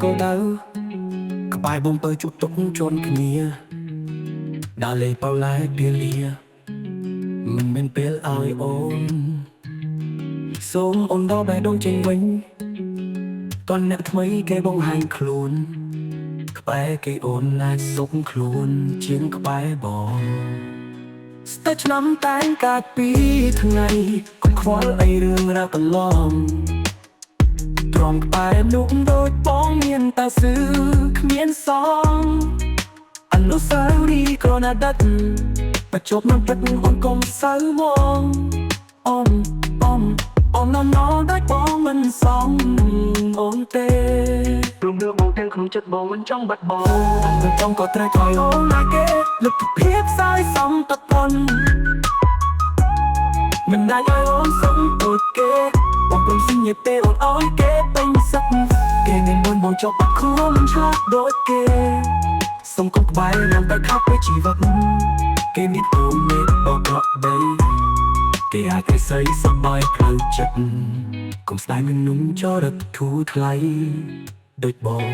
ក៏ដៅក្បែរបងទៅជុកទុកជន់គ្នាដើរលេងបោឡែពេលលាមិនមែនពេលឲ្យអូនសូមអូនដល់បែរដងចេញវិញតន់អ្នកថ្មីគេបងហាញខ្លួនក្បែរគេអូនណាស់សុខខ្លួនជាងក្បែរបងស្ទើរឆ្នាំតែងកាត់ពីថ្ងៃកុំខ្វល់អីរឿងរ៉ាវកន្លងត្រង់ក្បែរនោះដូចបងមានតែស៊ឺគ្មានសងអនុស្សាវរីយ៍ក្រណាដិតបច្ចុប្បន្នពិតអូនកុំសៅមងអូនណនដូចបងមិនសមអូនទេព្រមរឿងបងទាំងក្នុងចិត្តបងមិនចង់បាត់បង់មិនចង់ក៏ត្រូវថយអូនណាគេលទ្ធភាពស្អាយសំតប៉ុនមិនដាច់ឲ្យអូនសុំដូចគេបងព្រមសញ្ញេទេអូនឲ្យគេពេញសឹកគេមានមុនបងចប់បាត់ខ្លួនឆ្លាតដូចគេសុំកុំក្បែរនាំតែខប់ពីជីវិតគេមានទូមេបបរកដីគេអាចគេស្អីសប្បាយផ្លូវចិត្តកុំស្ដាយមិនนุ่มចរិតធូរថ្លៃដូចបង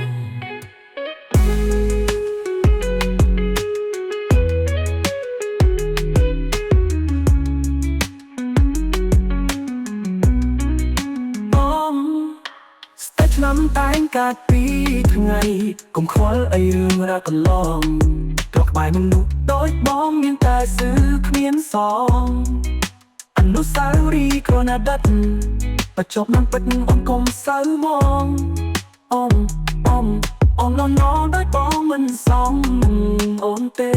ស្ទើរឆ្នាំតែងកាត់ពីថ្ងៃកុំខ្វល់អីរឿងរ៉ាវកន្លងត្រកក្បែរមនុស្សដូចបងមានតែស៊ឺគ្មានសងអនុស្សាវរីយ៍ក្រណាដិតបច្ចុប្បន្នពិតអូនកុំសៅមងអូនណនដូចបងមិនសមអូនទេ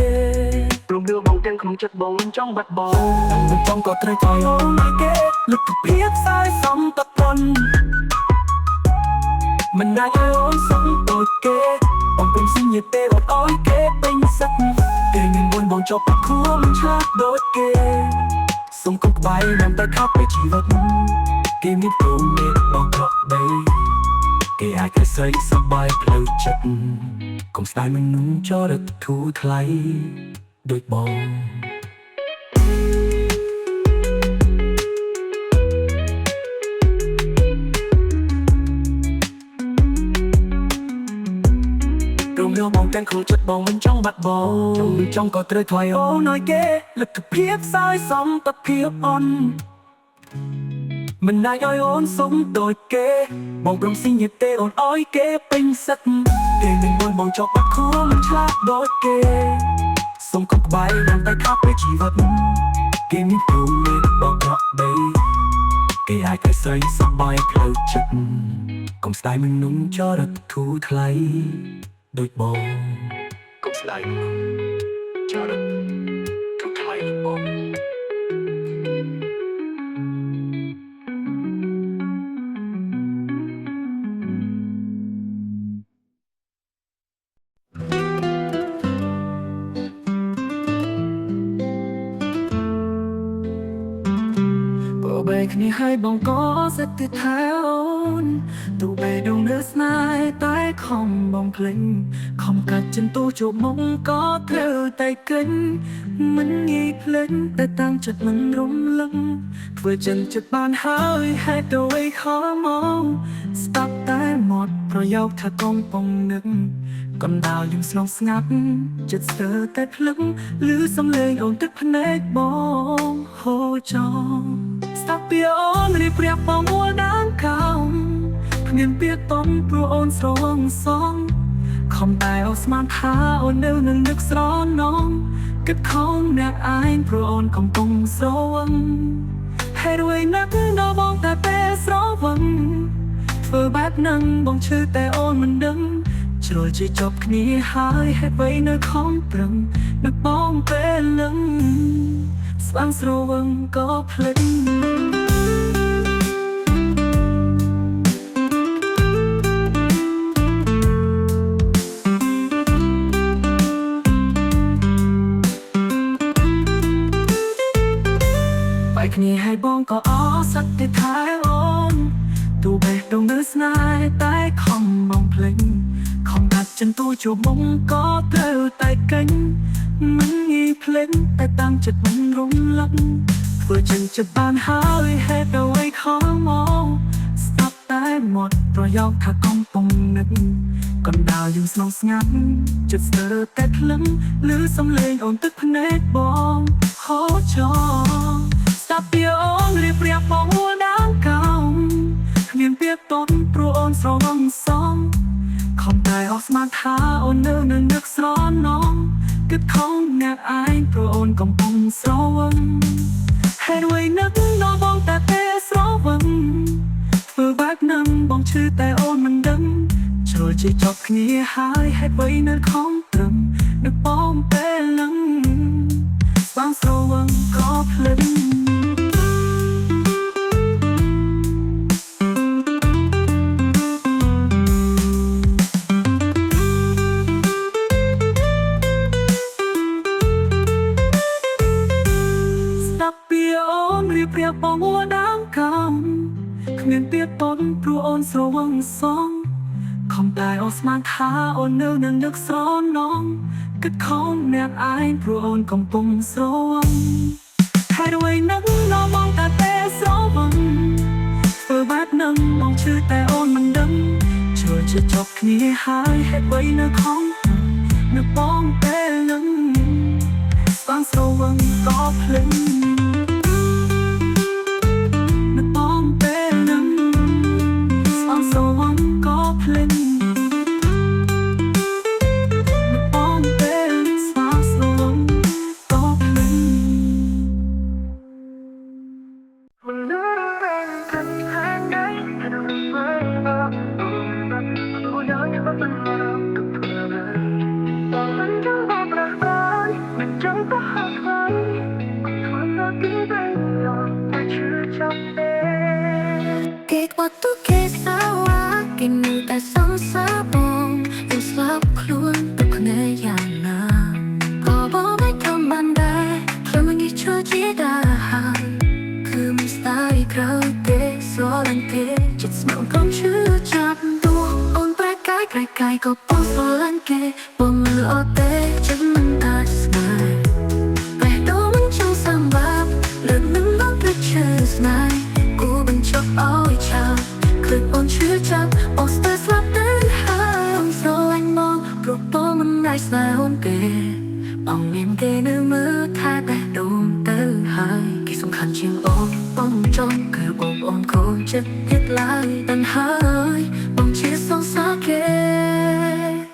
ព្រមរឿងបងទាំងក្នុងចិត្តបងមិនចង់បាត់បង់មិនចង់ក៏ត្រូវថយអូនណាគេលទ្ធភាពស្អាយសំតប៉ុនមិនដាច់ឲ្យអូនសុំដូចគេបងព្រមសញ្ញេទេអូនឲ្យគេពេញសឹកគេមានមុនបងចប់បាត់ខ្លួនឆ្លាតដូចគេសុំកុំក្បែរនាំតែខប់ពីជីវិតគេមានទូមេបងក្រក់ដីគេអាចគេស្អីសប្បាយផ្លូវចិត្តកុំស្ដាយមនុស្សចរិតធូរថ្លៃដូចបងរឿងបងទាំងខ្លួនចិត្តបងមិនចង់បាត់បង់មិនចង់ក៏ត្រូវថ្លៃអូនឲ្យគេលទ្ធភាពស្អាយសំតភាពអូនមិនដាច់ឲ្យអូនសុំដូចគេបងព្រមសញ្ញេទេអូនឲ្យគេពេញសឹកគេមិនmuốnបងចប់បាត់ខ្លួនមិនឆ្លាតដូចគេសុំកុំក្បែរនាំតែខប់ពីជីវិតគេមានទូមេបងក្រក់ដីគេអាចគេស្អីសប្បាយផ្លូវចិត្តកុំស្ដាយមនុស្សចរិតធូរថ្លៃដូចបងកុំស្ដាយចរិតធូរថ្លៃដូចបងបែកគ្នាឲ្យបងក៏សិតទៅថែអូនទូបែដងនៅស្នេហ៍តែខំបងភ្លេងខំកាត់ចិនទូជួបមកក៏ត្រូវតែកិនមិនងាយភ្លេចតែតាំងចិត្តមិនរំលឹងធ្វើចិនចិត្តបានហើយហេតុអ្វីខំមកស្ដាប់តែមាត់ប្រយោគថាកំពុងនឹកកំដៅយំស្នងស្ងាត់ចិត្តស្ទើរតែភ្លឹងឮសំឡេងអូនទឹកភ្នែកបងហូរចងស្ដាប់ពីអូនរៀបរៀបបងមួលដាងកោមភ្ងៀនពីតំព្រោះអូនស្រងសងខំតែអូនស្មានថាអូននៅនឹងនឹកស្រណងគិតខំអ្នកឯងព្រោះអូនកំពុងស្រវឹងហេតុអ្វីណាស់ដល់បងតែពេលស្រវឹងធ្វើបែបហ្នឹងបងឈឺតែអូនមិនដឹងជ្រុលជាចប់គ្នាហើយហេតុអ្វីនៅខំប្រឹងនឹកបងពេលលឹងស្វាងស្រវឹងក៏ភ្លេចបែកគ្នាឲ្យបងក៏អសត្វតែថែអូនទូបេះដូងនៅស្នេហ៍តែខំបងភ្លេចខំកាត់ចិនទូជួបមកក៏ត្រូវតែកិញមិនងាយភ្លេចតែតាំងចិត្តមិនរំលឹកធ្វើចិនចិត្តបានហើយហេតុអ្វីខំមកស្ដាប់តែមាត់ប្រយោគថាកំពុងនឹក còn đào dừng sâu ngắn chợt sờ tét lắm lư sông lên ồn tức phết bom khó cho ta bia ôn riệp riệp bóng đáng cao miền biết tốt pro ôn sâu vòng sông không tài Osman tha ôn nơ nơ nước gió nóng kết không nè ai pro ôn còn bông sâu vâng hay đuôi nước nó bong ta tê sâu vâng vừa bác nâng bong chữ tay ôn mình đâm rồi chỉ chọc nghĩa hai hết với nơi không tầm được bom tê lưng vang sâu vâng có lầnเปรียบปองวัวดังคำเงินเปียกต้นปลูโอนสว่างสองคำตายออสมาท้าโอนเนื้อนันนึกซ้อนน้องกัดของแนบอายปลูโอนกำปงสว่างให้ด้วยนักน้องมองตาเตะสว่างเปิดบัดนังมองชื่อแต่โอนมันดำช่วยจะจบนี้หายให้ไว้เนื้อของเนื้อป้องเตะลึงฟังสว่างก็พลึงWaktu kesawa kini tak sabong yang selap keluar berkenayana kau boleh kembali kau mengicu jidahan ku mesti kau dek soalan kecil semua kau cucap tu on berkai kau pun soalan ke pemelote jangan tak senai bedo mencung sambab lenung bang tercesnai ku bencok oi chàoคือปนชื่อจับออกสเตอร์สลับเดินหางโซลันมองโปรโปมันไรสลายเกปองเนียมเกในมือแท้แต่โดนเตอร์หายกี่สำคัญเชียงโอนป้องจนคือปองโอนโคจะยึดลายตันหายปองชื่อสองสาเก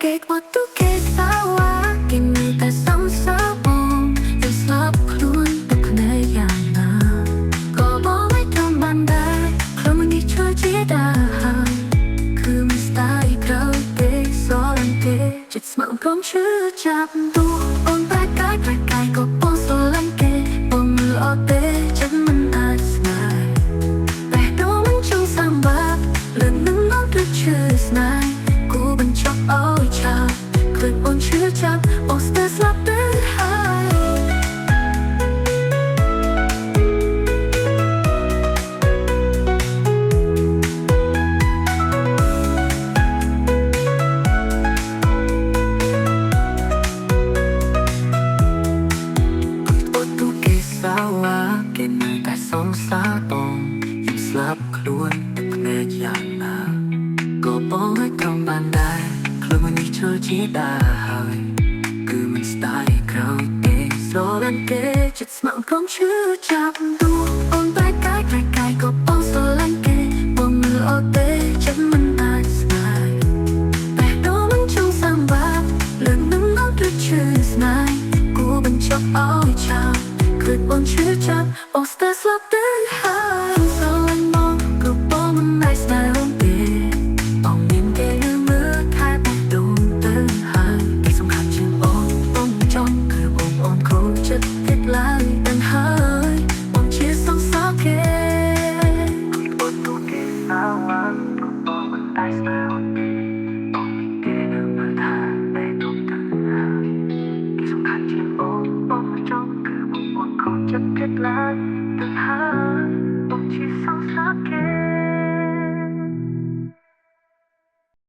เกตวัดตุเกตสาวากินมือแต่สองสาวปองยังสลับคล้วนตกในอย่างนาก็บอกไม่ทำบันไดคล้มันนี่ช่วยจีดาคือมันสไตล์เขาเด็กสอนเด็กจิตสมองของชื่อจับตัวโอนไปไกลก็ปองสลันเกปองมือออกเตะฉันมันอาจสนายแต่ดูมันช่างสังบับเรื่องนึงน้องด้วยชื่อสนายกูเป็นชอบเอาชาคลิปบนชื่อจับออกสเตอร์สลับเดินหายสองสาตองยังสลับคล้วนแต่เพลงอย่างนาก็บอกให้คำบันไดคลื่นมันนี่เธอจีดาหายคือมันสไตล์เขาเด็กโซลันเกจิตสมองของชื่อจับตัวโอนไปไกลก็ปองโซลันเกปองมือออกเตะฉันมันอาจสนายแต่ดูมันช่างสังบับเรื่องนึงน้องด้วยชื่อสนายกูเป็นชอบเอาชาคลื่นบนชื่อจับออกสเตอร์สลับเดิน